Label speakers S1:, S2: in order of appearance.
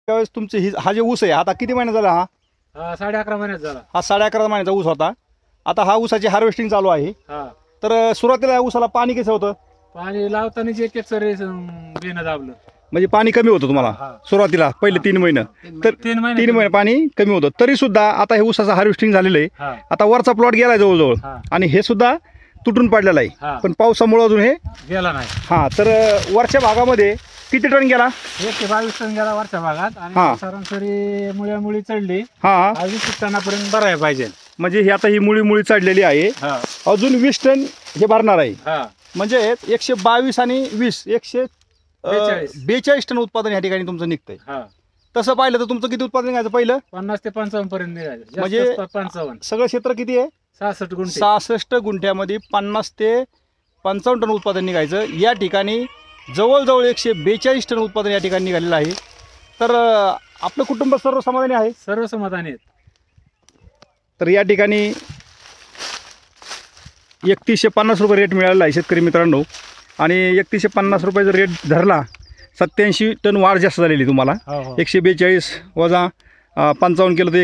S1: त्यावेळेस तुमचे हा जे ऊस आहे आता किती महिना झाला हा?
S2: 11.5 महिन्यात झाला.
S1: हा 11.5 महिन्याचा ऊस होता. आता हा ऊसाची हार्वेस्टिंग चालू आहे. तर सुरुवातीला या ऊसाला पाणी कसं होतं?
S2: पाणी लावतानाच एक सर बेनं दाबलं.
S1: म्हणजे पाणी कमी होतं तुम्हाला सुरुवातीला पहिले 3 महिने. तर 3 महिने पाणी कमी होतं. तरी सुद्धा आता हे ऊसाचं हार्वेस्टिंग झालेलं आहे. आता वरचा प्लॉट गेलाय जवळजवळ आणि हे सुद्धा तुटून पडलेला आहे. पण पावसामुळे अजून हे
S2: गेला नाही.
S1: तर वरच्या भागामध्ये किती टन गेला?
S2: 122 टन गेला वरच्या भागात आणि सरासरी मुळी चढली. 20 टनापर्यंत भरायला पाहिजे.
S1: म्हणजे ही आता ही मुळी चढलेली आहे. अजून 20 टन हे भरणार आहे. म्हणजे 122 आणि 20 142 टन उत्पादन या ठिकाणी तुमचं निघतंय. तसं पाहिलं तर तुमचं किती उत्पादन निघायचं पहिलं?
S2: 50 ते 55 पर्यंत निघायचं.
S1: म्हणजे
S2: 55.
S1: सगळं क्षेत्र किती आहे?
S2: 66 गुंठे.
S1: 66 गुंठ्यामध्ये 50 ते 55 टन उत्पादन निघायचं. या ठिकाणी जवळजवळ 142 टन उत्पादन या ठिकाणी निघालेलं आहे. तर आपलं कुटुंब सर्व समाधानी आहे?
S2: सर्व समाधानी आहेत.
S1: तर या ठिकाणी 3150 रुपये रेट मिळालेला आहे शेतकरी मित्रांनो. आणि 3150 रुपये जर रेट धरला 87 टन वाढ जास्त झालेली तुम्हाला. 142 वजा 55 केलं तर